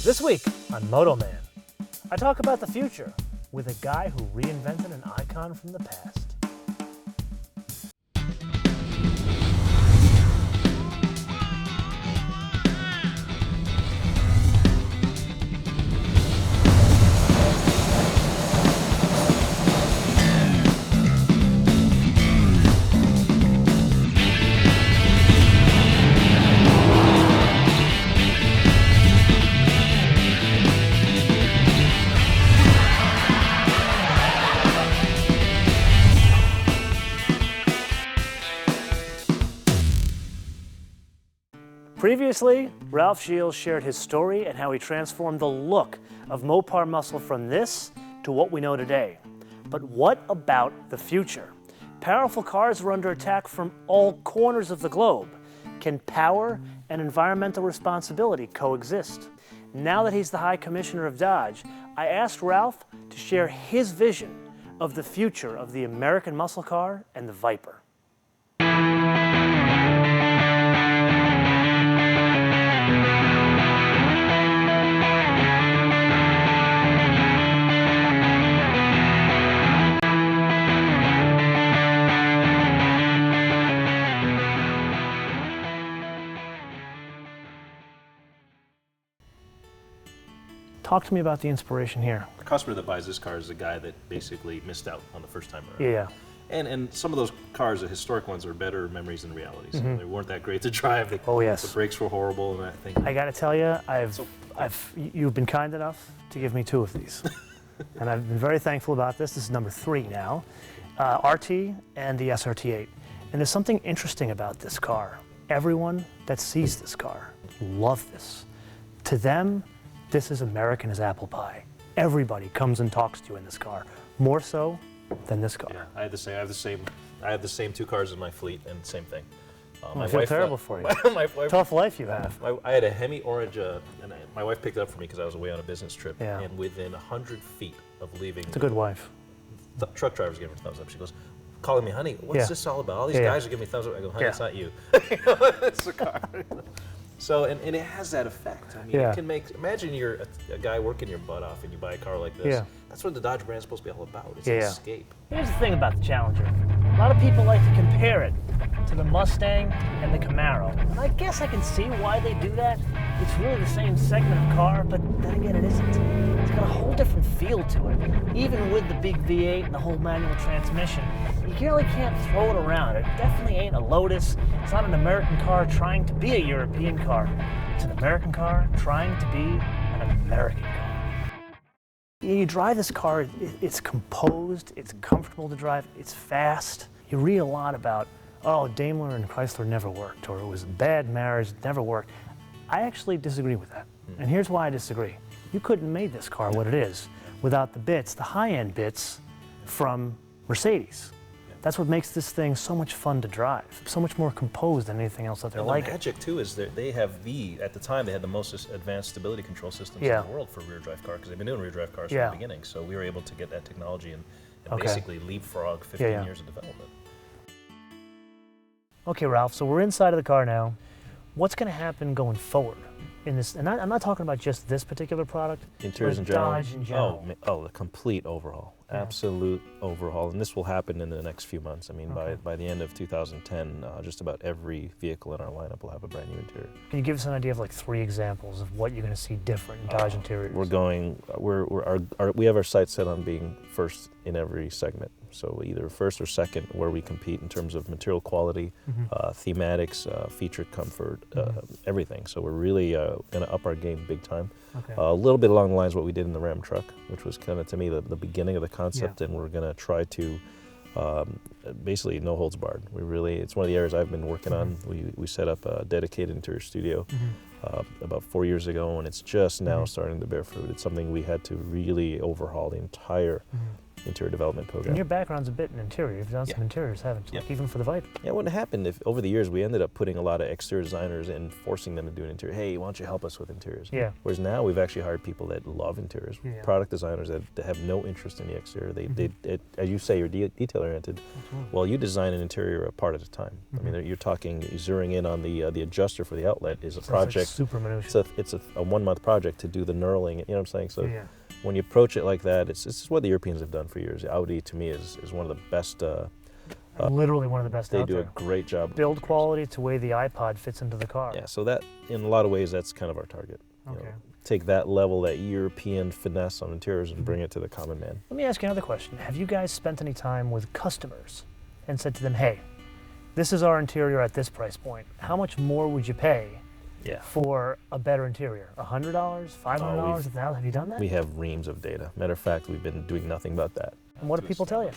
This week on MotoMan, I talk about the future with a guy who reinvented an icon from the past. Previously, Ralph Gilles shared his story and how he transformed the look of Mopar muscle from this to what we know today. But what about the future? Powerful cars are under attack from all corners of the globe. Can power and environmental responsibility coexist? Now that he's the High Commissioner of Dodge, I asked Ralph to share his vision of the future of the American muscle car and the Viper. Talk to me about the inspiration here. The customer that buys this car is the guy that basically missed out on the first time around. Yeah. And some of those cars, the historic ones, are better memories than realities. They weren't that great to drive. Yes. The brakes were horrible and that thing. I got to tell you, you've been kind enough to give me 2 of these. And I've been very thankful about this. This is number 3 now. RT and the SRT8. And there's something interesting about this car. Everyone that sees this car loves this. To them, this is American as apple pie. Everybody comes and talks to you in this car, more so than this car. Yeah, I have the same 2 cars in my fleet, and same thing. I feel terrible for you. My wife, tough life you have. I had a Hemi Orange, and my wife picked it up for me because I was away on a business trip. Yeah. And within 100 feet of leaving, It's a good wife. The truck driver's giving her thumbs up. She goes, calling me, honey, what's this all about? All these guys are giving me thumbs up. I go, honey, it's not you. It's the car. So, and it has that effect. I mean, it can make, imagine you're a guy working your butt off and you buy a car like this. Yeah. That's what the Dodge brand is supposed to be all about. It's an escape. Here's the thing about the Challenger. A lot of people like to compare it to the Mustang and the Camaro. And I guess I can see why they do that. It's really the same segment of car, but then again, it isn't. It's got a whole different feel to it. Even with the big V8 and the whole manual transmission, you really can't throw it around. It definitely ain't a Lotus. It's not an American car trying to be a European car. It's an American car trying to be an American car. You drive this car, it's composed, it's comfortable to drive, it's fast. You read a lot about, oh, Daimler and Chrysler never worked, or it was a bad marriage, it never worked. I actually disagree with that. And here's why I disagree. You couldn't have made this car what it is without the bits, the high-end bits from Mercedes. That's what makes this thing so much fun to drive, so much more composed than anything else that they're like. The magic too is that they have at the time they had the most advanced stability control systems in the world for rear drive car, because they've been doing rear drive cars from the beginning. So we were able to get that technology and basically leapfrog 15 years of development. Okay, Ralph, so we're inside of the car now. What's going to happen going forward in this? And I'm not talking about just this particular product. Interiors in general. Dodge in general. Oh, the complete overhaul. Absolute overhaul, and this will happen in the next few months. I mean, by the end of 2010, just about every vehicle in our lineup will have a brand new interior. Can you give us an idea of like 3 examples of what you're going to see different in Dodge interiors? We have our sights set on being first in every segment. So either first or second where we compete in terms of material quality, thematics, feature comfort, everything. So we're really going to up our game big time. A little bit along the lines of what we did in the Ram truck, which was kind of, to me, the beginning of the concept, and we're going to try to basically no holds barred. It's one of the areas I've been working on. We set up a dedicated interior studio about 4 years ago, and it's just now starting to bear fruit. It's something we had to really overhaul the entire interior development program. And your background's a bit in interior. You've done some interiors, haven't you? Like even for the Viper. Yeah, what happened if over the years we ended up putting a lot of exterior designers and forcing them to do an interior. Hey, why don't you help us with interiors? Yeah. Whereas now we've actually hired people that love interiors, product designers that have no interest in the exterior. They as you say, you're detail oriented. Well, you design an interior a part at a time. I mean, you're talking zeroing in on the adjuster for the outlet is a project. Like super minutiae. It's a 1 month project to do the knurling. You know what I'm saying? So. When you approach it like that, it's what the Europeans have done for years. Audi, to me, is one of the best. Literally one of the best out there. They do a great job. Build quality to the way the iPod fits into the car. Yeah, so that, in a lot of ways, that's kind of our target. Okay. You know, take that level, that European finesse on interiors and bring it to the common man. Let me ask you another question. Have you guys spent any time with customers and said to them, hey, this is our interior at this price point. How much more would you pay for a better interior? $100, $500, $1,000? Have you done that? We have reams of data. Matter of fact, we've been doing nothing but that. And what do people tell you?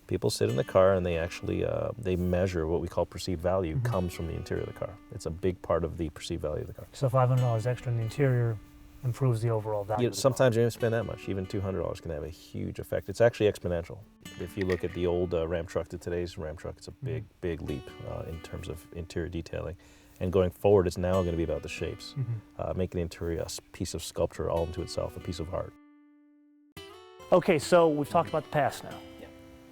People sit in the car and they actually they measure what we call perceived value comes from the interior of the car. It's a big part of the perceived value of the car. So $500 extra in the interior improves the overall value. Sometimes you don't spend that much. Even $200 can have a huge effect. It's actually exponential. If you look at the old Ram truck to today's Ram truck, it's a big leap in terms of interior detailing. And going forward, it's now going to be about the shapes, making the interior a piece of sculpture all into itself, a piece of art. Okay, so we've talked about the past now.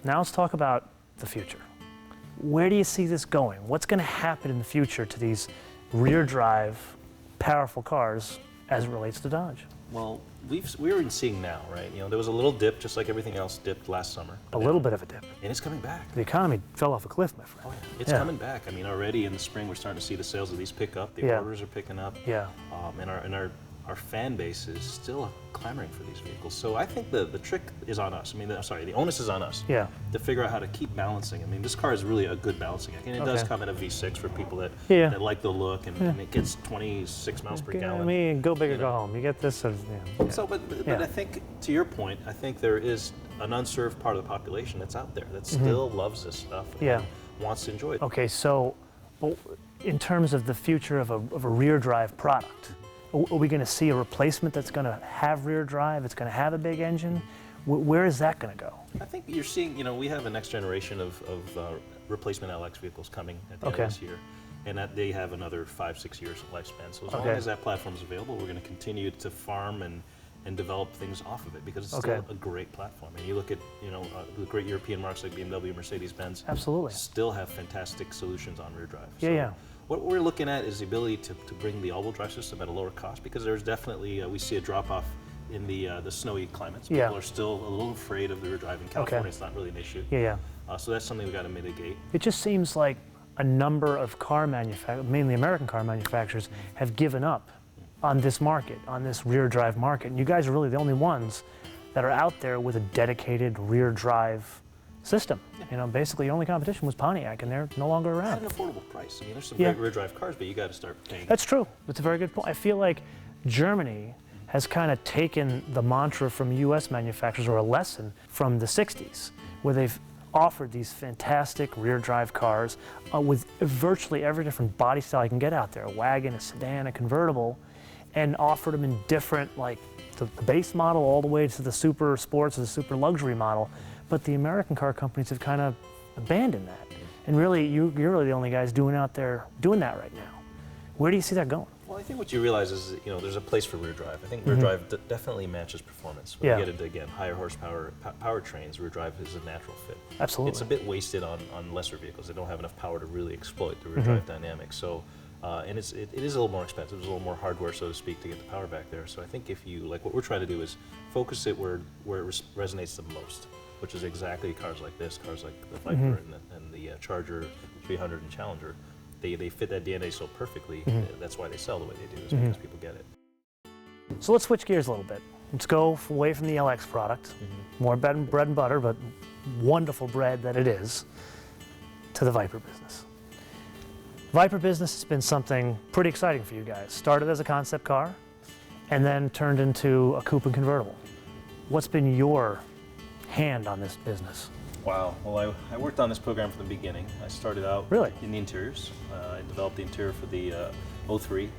Now let's talk about the future. Where do you see this going? What's going to happen in the future to these rear drive, powerful cars as it relates to Dodge? Well, we're seeing now, right? You know, there was a little dip, just like everything else dipped last summer. A little bit of a dip. And it's coming back. The economy fell off a cliff, my friend. Oh, yeah. It's coming back. I mean, already in the spring, we're starting to see the sales of these pick up. The orders are picking up. Yeah. And our fan base is still clamoring for these vehicles. So I think the trick is on us. I mean, the onus is on us to figure out how to keep balancing. I mean, this car is really a good balancing act. And it does come in a V6 for people that like the look, and it gets 26 miles per gallon. I mean, go big or go home. You get this. So, but I think, to your point, I think there is an unserved part of the population that's out there that still loves this stuff and wants to enjoy it. Okay, so in terms of the future of a rear drive product, are we going to see a replacement that's going to have rear drive? It's going to have a big engine? Where is that going to go? I think you're seeing, we have a next generation of replacement LX vehicles coming at the end of this year. And that they have another 5-6 years of lifespan. So as long as that platform is available, we're going to continue to farm and develop things off of it because it's still a great platform. And you look at, the great European marques like BMW, Mercedes-Benz. Absolutely. Still have fantastic solutions on rear drive. So what we're looking at is the ability to bring the all-wheel drive system at a lower cost because there's definitely, we see a drop-off in the snowy climates. People are still a little afraid of the rear drive. In California, it's not really an issue. So that's something we've got to mitigate. It just seems like a number of car manufacturers, mainly American car manufacturers, have given up on this market, on this rear drive market. And you guys are really the only ones that are out there with a dedicated rear drive system. Basically, your only competition was Pontiac, and they're no longer around. At an affordable price. I mean, there's some great rear drive cars, but you got to start paying. That's true. That's a very good point. I feel like Germany has kind of taken the mantra from U.S. manufacturers, or a lesson from the 60s, where they've offered these fantastic rear drive cars with virtually every different body style you can get out there, a wagon, a sedan, a convertible, and offered them in different, like the base model all the way to the super sports or the super luxury model. But the American car companies have kind of abandoned that. And really, you're really the only guys out there doing that right now. Where do you see that going? Well, I think what you realize is, there's a place for rear drive. I think rear drive definitely matches performance. When you get into, again, higher horsepower powertrains, rear drive is a natural fit. Absolutely. It's a bit wasted on lesser vehicles. They don't have enough power to really exploit the rear drive dynamics. So, and it is a little more expensive. There's a little more hardware, so to speak, to get the power back there. So I think if you, what we're trying to do is focus it where it resonates the most, which is exactly cars like this, cars like the Viper and the Charger 300 and Challenger. They fit that DNA so perfectly. That's why they sell the way they do, is because people get it. So let's switch gears a little bit. Let's go away from the LX product, more bread and butter, but wonderful bread that it is, to the Viper business. Viper business has been something pretty exciting for you guys. Started as a concept car, and then turned into a coupe and convertible. What's been your hand on this business? Wow. Well, I worked on this program from the beginning. I started out in the interiors. I developed the interior for the 03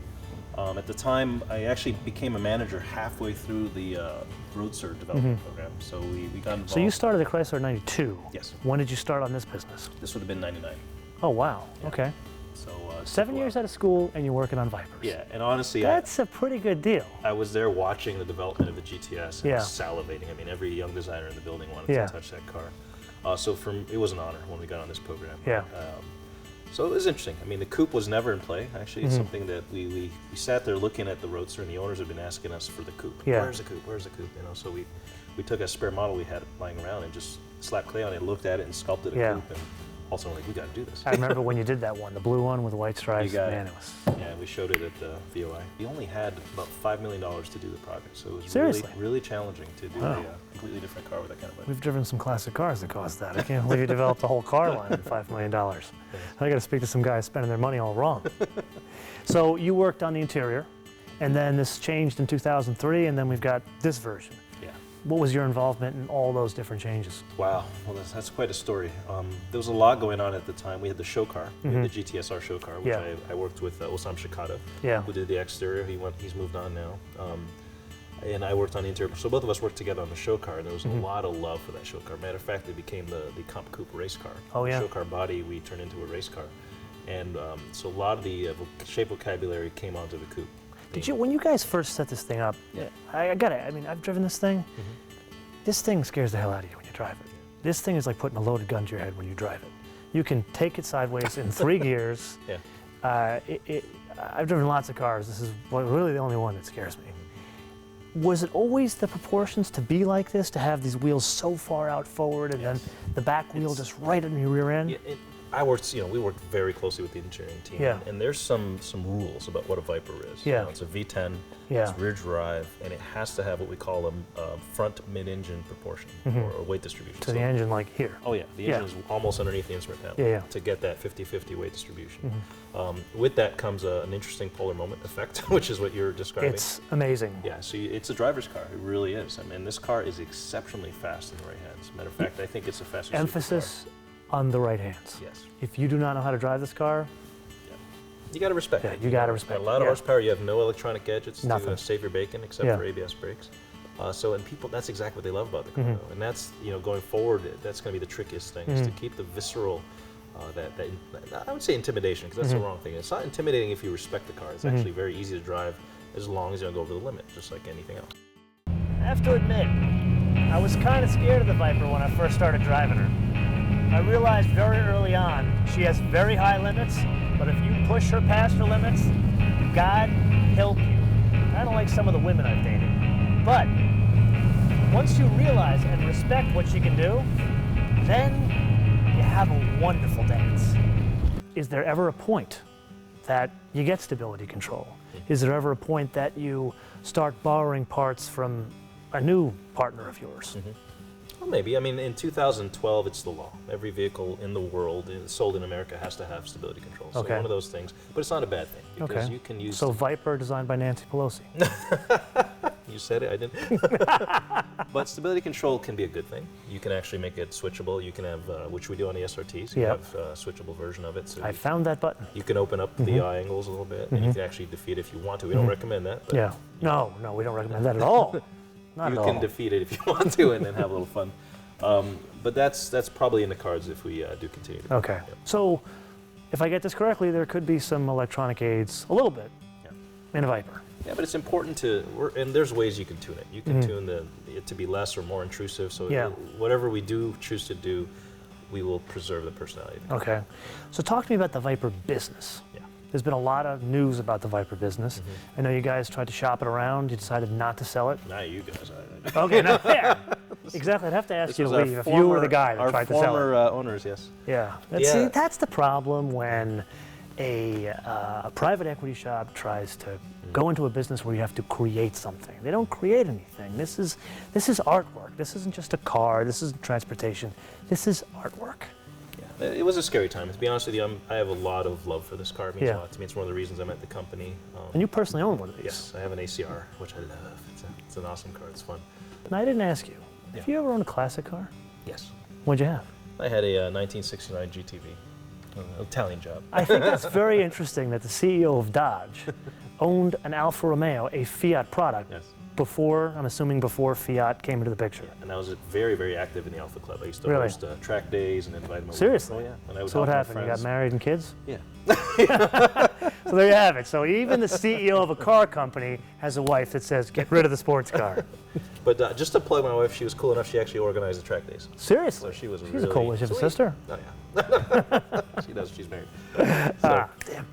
At the time, I actually became a manager halfway through the Roadster development program. So we got involved. So you started at Chrysler in '92. Yes. When did you start on this business? This would have been '99. Oh wow. Yeah. Okay. So 7 years out of school and you're working on Vipers. Yeah, and honestly, That's a pretty good deal. I was there watching the development of the GTS and Yeah. salivating. I mean, every young designer in the building wanted Yeah. to touch that car. So it was an honor when we got on this program. Yeah. So it was interesting. I mean, the coupe was never in play. Actually, it's something that we sat there looking at the Roadster, and the owners had been asking us for the coupe. Yeah. Where's the coupe? Where's the coupe? You know, so we took a spare model we had lying around and just slapped clay on it, looked at it, and sculpted a Yeah. coupe. And also, like, we got to do this. I remember when you did that one, the blue one with the white stripes. You got Man, it. it was. Yeah, we showed it at the VOI. We only had about $5 million to do the project, so it was Seriously? really challenging to do Wow. a completely different car with that kind of budget. We've driven some classic cars that cost that. I can't believe you developed a whole car line in $5 million. I got to speak to some guys spending their money all wrong. So you worked on the interior, and then this changed in 2003, and then we've got this version. Yeah. What was your involvement in all those different changes? Wow, well that's quite a story. There was a lot going on at the time. We had the show car, we had the GTSR show car, which Yeah. I worked with Osam Shikata, Yeah. who did the exterior. He's moved on now. And I worked on the interior. So both of us worked together on the show car, and there was a lot of love for that show car. Matter of fact, it became the Comp Coupe race car. Oh, yeah. The show car body we turned into a race car. And so a lot of the shape vocabulary came onto the coupe. Did you, when you guys first set this thing up, Yeah. I got it. I mean, I've driven this thing. This thing scares the hell out of you when you drive it. This thing is like putting a loaded gun to your head when you drive it. You can take it sideways in 3 gears. Yeah. I've driven lots of cars. This is really the only one that scares me. Was it always the proportions to be like this, to have these wheels so far out forward and then the back wheel just right in your rear end? Yeah, we worked very closely with the engineering team, Yeah. and there's some rules about what a Viper is. Yeah. You know, it's a V10, Yeah. it's rear drive, and it has to have what we call a front mid-engine proportion or weight distribution. To the engine like here. Oh yeah, the engine is almost underneath the instrument panel Yeah, yeah. to get that 50-50 weight distribution. With that comes an interesting polar moment effect, which is what you're describing. It's amazing. Yeah, so it's a driver's car. It really is. I mean, this car is exceptionally fast in the right hands. Matter of fact, I think it's the fastest Emphasis on the right hands. supercar. Yes. If you do not know how to drive this car, You got to respect Yeah, it. you gotta know. respect A lot of it, yeah. horsepower. You have no electronic gadgets Nothing. to save your bacon except Yeah. for ABS brakes. And people, that's exactly what they love about the car. Though. And that's, going forward, that's going to be the trickiest thing is to keep the visceral, I would say intimidation, because that's the wrong thing. It's not intimidating if you respect the car. It's actually very easy to drive as long as you don't go over the limit, just like anything else. I have to admit, I was kind of scared of the Viper when I first started driving her. I realized very early on she has very high limits, but if you push her past her limits, God help you. Kind of like some of the women I've dated. But once you realize and respect what she can do, then you have a wonderful dance. Is there ever a point that you get stability control? Is there ever a point that you start borrowing parts from a new partner of yours? Well, maybe. I mean, in 2012, it's the law. Every vehicle in the world sold in America has to have stability control. So Okay. one of those things, but it's not a bad thing because Okay. you can use. So Viper designed by Nancy Pelosi. You said it, I didn't. But stability control can be a good thing. You can actually make it switchable. You can have, which we do on the SRTs. You Yep. have a switchable version of it. So I found that button. you can open up the eye angles a little bit, and you can actually defeat it if you want to. We don't recommend that. But Yeah. No, we don't recommend that at all. Not you at can all. defeat it if you want to, and then have a little fun. But that's probably in the cards if we do continue. To Okay. So if I get this correctly, there could be some electronic aids, a little bit, in a Viper. Yeah, but it's important and there's ways you can tune it. You can tune it to be less or more intrusive. So Yeah. whatever we do choose to do, we will preserve the personality. of the car. Okay. So talk to me about the Viper business. Yeah. There's been a lot of news about the Viper business. I know you guys tried to shop it around. You decided not to sell it. Not you guys. Okay, no, yeah. Exactly. I'd have to ask you to leave if you were the guy that tried to sell Our it. former owners, yes. Yeah. Yeah. See, that's the problem when a private equity shop tries to go into a business where you have to create something. They don't create anything. This is artwork. This isn't just a car. This isn't transportation. This is artwork. Yeah. It was a scary time. To be honest with you, I have a lot of love for this car. It means Yeah. a lot to me. It's one of the reasons I'm at the company. And you personally own one of these. Yes, I have an ACR, which I love. It's an awesome car. It's fun. And I didn't ask you. Have Yeah. you ever owned a classic car? Yes. What'd you have? I had a 1969 GTV. Italian job. I think that's very interesting that the CEO of Dodge owned an Alfa Romeo, a Fiat product, Yes. before, I'm assuming before Fiat came into the picture. And I was very, very active in the Alpha Club. I used to Really? host track days and invite my Seriously? Oh, yeah. And I would So what help my happened? You got friends. married and kids? Yeah. So there you have it. So even the CEO of a car company has a wife that says, get rid of the sports car. But just to plug my wife, she was cool enough, she actually organized the track days. Seriously? So she was She's really a cool. Does she have a sweet. sister? Oh, yeah. She does. She's married. So, Damn.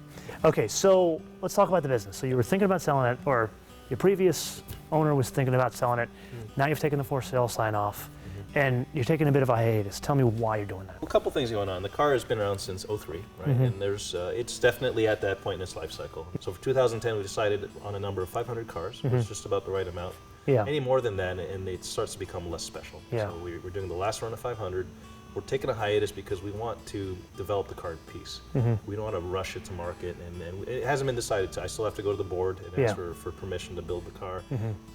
Okay, so let's talk about the business. So you were thinking about selling it, or your previous owner was thinking about selling it. Now you've taken the for sale sign off, and you're taking a bit of a hiatus. Tell me why you're doing that. a couple things going on. The car has been around since '03, right? And there's it's definitely at that point in its life cycle. So for 2010, we decided on a number of 500 cars. It was just about the right amount. Yeah. Any more than that, and it starts to become less special. Yeah. So we're doing the last run of 500. We're taking a hiatus because we want to develop the car in peace. We don't want to rush it to market, and it hasn't been decided. I still have to go to the board and ask for permission to build the car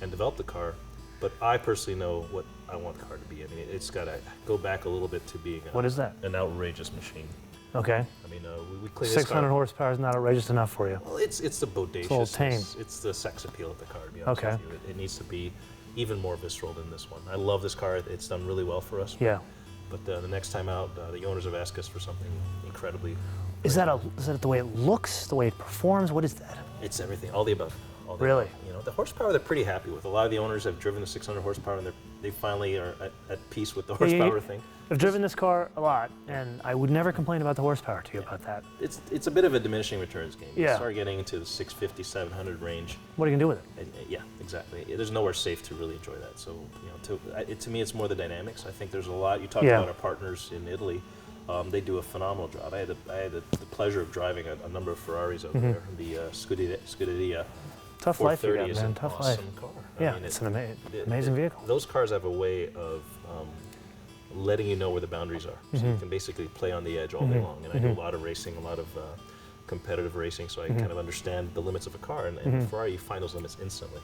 and develop the car. But I personally know what I want the car to be. I mean, it's got to go back a little bit to being What is that? an outrageous machine. Okay. I mean, we clean this 600 car. horsepower is not outrageous enough for you. Well, it's the bodaciousness. little tame. It's the sex appeal of the car, to be honest Okay. with you. It needs to be even more visceral than this one. I love this car. It's done really well for us. Yeah. But the next time out, the owners have asked us for something incredibly. Is that the way it looks, the way it performs? What is that? It's everything, all the above. All the Really? above. You know, the horsepower they're pretty happy with. A lot of the owners have driven the 600 horsepower, and they finally are at peace with the horsepower thing. I've driven this car a lot, and I would never complain about the horsepower to you about that. It's a bit of a diminishing returns game. You Yeah. start getting into the 650, 700 range. What are you gonna do with it? Yeah, exactly. There's nowhere safe to really enjoy that. So, you know, to me, it's more the dynamics. I think there's a lot. You talked Yeah. about our partners in Italy. They do a phenomenal job. I had the pleasure of driving a number of Ferraris out there. The Scuderia Tough life you 430 got, is man. an Tough awesome life. car. Yeah, I mean, it's an amazing vehicle. Those cars have a way of letting you know where the boundaries are. So you can basically play on the edge all day long. And I do a lot of racing, a lot of competitive racing, so I kind of understand the limits of a car. And with Ferrari, you find those limits instantly.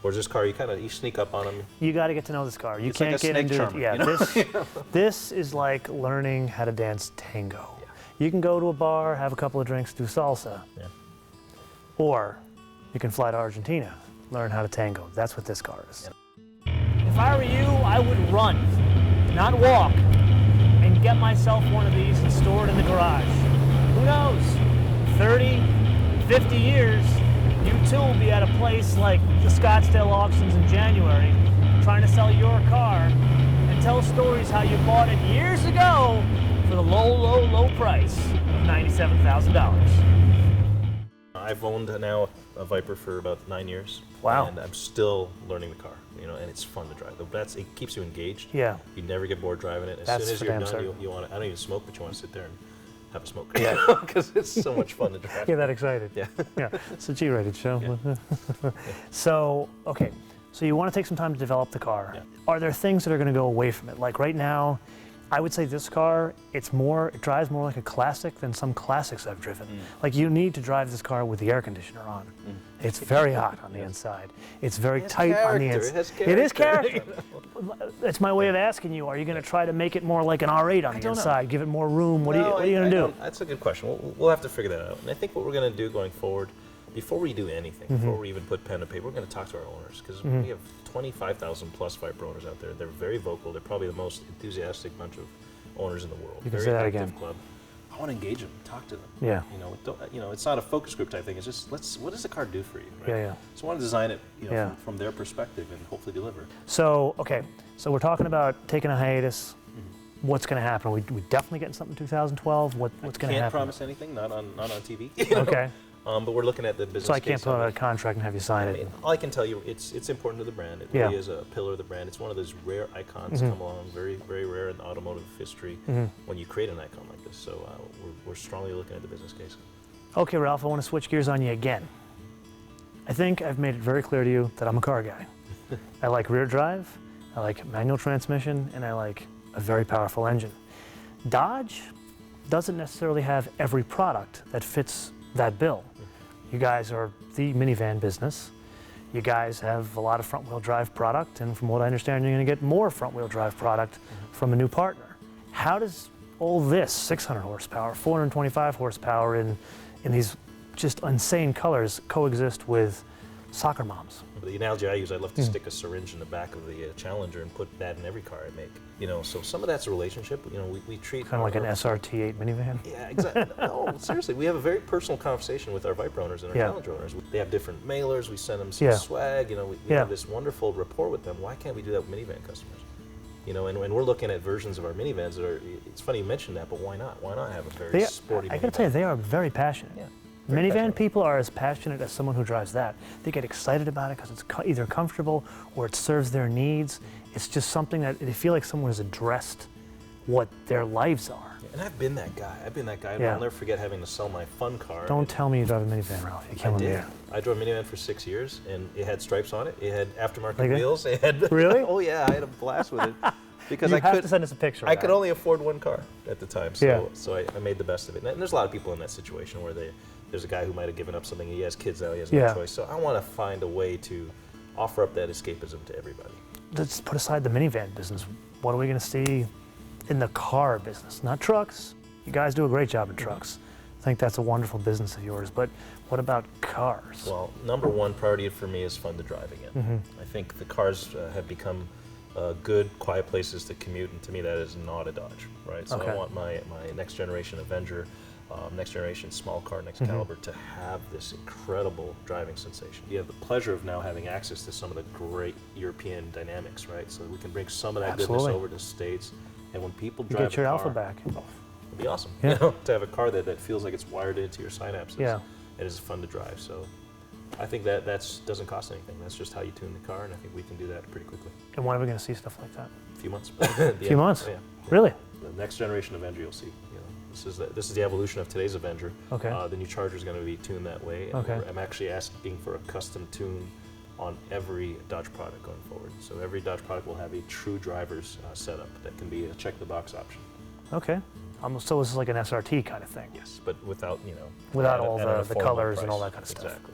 Whereas this car, you sneak up on them. You got to get to know this car. You It's can't like a get snake into charmer, it. Yeah, you know? this is like learning how to dance tango. You can go to a bar, have a couple of drinks, do salsa, Yeah. or you can fly to Argentina, learn how to tango. That's what this car is. If I were you, I would run, not walk, and get myself one of these and store it in the garage. Who knows? 30, 50 years, you too will be at a place like the Scottsdale auctions in January, trying to sell your car and tell stories how you bought it years ago for the low price of $97,000. I've owned now a Viper for about 9 years. Wow. And I'm still learning the car, and it's fun to drive. It keeps you engaged. Yeah. You never get bored driving it. As That's soon as for you're damn done, certain. you want to, I don't even smoke, but you want to sit there and have a smoke. Yeah. Because it's so much fun to drive. Get that excited. Yeah. Yeah, it's a G-rated show. So, okay, so you want to take some time to develop the car. Yeah. Are there things that are going to go away from it? Like right now, I would say this car, it drives more like a classic than some classics I've driven. Like you need to drive this car with the air conditioner on. It's very hot on the inside. It's very tight on the inside. It is character. That's my way of asking you. Are you going to try to make it more like an R8 on the inside? Give it more room? What are you going to do? That's a good question. We'll have to figure that out. And I think what we're going to do going forward, before we do anything, before we even put pen to paper, we're going to talk to our owners because we have 25,000 plus Viper owners out there. They're very vocal. They're probably the most enthusiastic bunch of owners in the world. You can very say that active again. club. I want to engage them, talk to them. Yeah. It's not a focus group type thing. It's just what does the car do for you? Right? Yeah. So I want to design it, Yeah. from their perspective and hopefully deliver. So, okay, so we're talking about taking a hiatus. What's going to happen? We definitely getting something in 2012. What's going to happen? Can't promise anything. Not on TV. Okay. But we're looking at the business. So I can't case put of out a it. contract and have you sign I it. mean, all I can tell you, it's important to the brand. It really is a pillar of the brand. It's one of those rare icons come along, very, very rare in automotive history when you create an icon like this. So we're strongly looking at the business case. Okay, Ralph, I want to switch gears on you again. I think I've made it very clear to you that I'm a car guy. I like rear drive, I like manual transmission, and I like a very powerful engine. Dodge doesn't necessarily have every product that fits that bill. You guys are the minivan business. You guys have a lot of front-wheel drive product, and from what I understand, you're going to get more front-wheel drive product from a new partner. How does all this 600 horsepower, 425 horsepower in these just insane colors coexist with soccer moms? The analogy I use, I'd love to stick a syringe in the back of the Challenger and put that in every car I make. You know, so some of that's a relationship. You know, we treat Kind of like an SRT 8 minivan? Yeah, exactly. No, seriously, we have a very personal conversation with our Viper owners and our Challenger owners. They have different mailers. We send them some swag. You know, we have this wonderful rapport with them. Why can't we do that with minivan customers? You know, and we're looking at versions of our minivans that are. It's funny you mentioned that, but why not? Why not have a very sporty? I got to tell you, they are very passionate. Yeah. Minivan people are as passionate as someone who drives that. They get excited about it because it's either comfortable or it serves their needs. It's just something that they feel like someone has addressed what their lives are. And I've been that guy. Yeah. I'll never forget having to sell my fun car. Don't tell me you drive a minivan, Ralph. You're killing me here. I drove a minivan for 6 years, and it had stripes on it. It had aftermarket wheels. It had really? Oh yeah, I had a blast with it. Because you have to send us a picture. I could only afford one car at the time, so I made the best of it. And there's a lot of people in that situation where there's a guy who might have given up something. He has kids now. He has no choice. So I want to find a way to offer up that escapism to everybody. Let's put aside the minivan business. What are we going to see in the car business? Not trucks. You guys do a great job in trucks. I think that's a wonderful business of yours. But what about cars? Well, number one priority for me is fun to drive again. I think the cars have become good, quiet places to commute, and to me that is not a Dodge, right? So I want my next generation Avenger, next generation small car, next caliber to have this incredible driving sensation. You have the pleasure of now having access to some of the great European dynamics, right? So we can bring some of that goodness over to the States, and when people drive get your a car, Alpha back. Oh, it'd be awesome, you know, to have a car that feels like it's wired into your synapses. Yeah. And is fun to drive. So I think that doesn't cost anything. That's just how you tune the car, and I think we can do that pretty quickly. And when are we going to see stuff like that? A few months. A few months? Yeah. Really? The next generation Avenger you'll see. You know, this is the evolution of today's Avenger. Okay. The new Charger is going to be tuned that way. And I'm actually asking for a custom tune on every Dodge product going forward. So every Dodge product will have a true driver's setup that can be a check-the-box option. Okay. So this is like an SRT kind of thing? Yes, but without, you know... Without all the colors and all that kind of stuff. Exactly.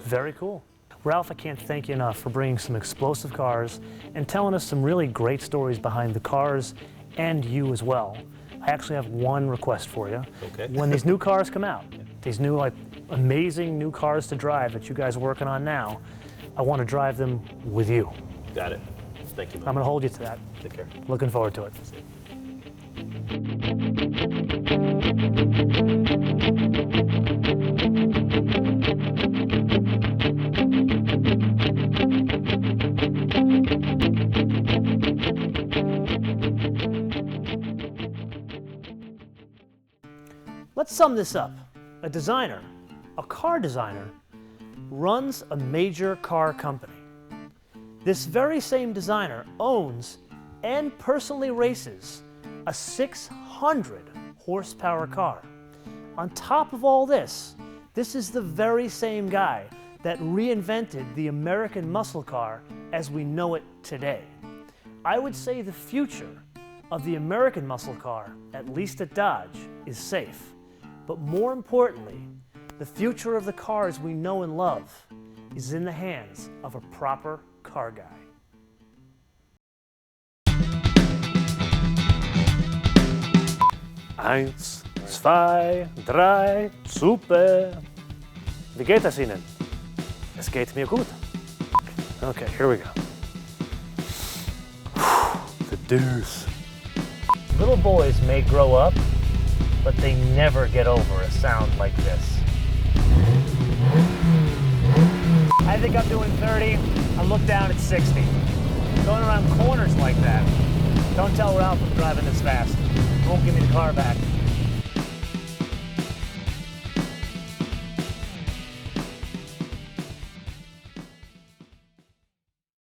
Very cool. Ralph, I can't thank you enough for bringing some explosive cars and telling us some really great stories behind the cars and you as well. I actually have one request for you. Okay. When these new cars come out, these new, like, amazing new cars to drive that you guys are working on now, I want to drive them with you. Got it. Thank you. I'm going to hold you to that. Take care. Looking forward to it. Let's sum this up. A designer, a car designer, runs a major car company. This very same designer owns and personally races a 600 horsepower car. On top of all this, this is the very same guy that reinvented the American muscle car as we know it today. I would say the future of the American muscle car, at least at Dodge, is safe. But more importantly, the future of the cars we know and love is in the hands of a proper car guy. Eins, zwei, drei, super. Wie geht es Ihnen? Es geht mir gut. Okay, here we go. The deuce. Little boys may grow up, but they never get over a sound like this. I think I'm doing 30. I look down at 60. Going around corners like that. Don't tell Ralph I'm driving this fast. He won't give me the car back.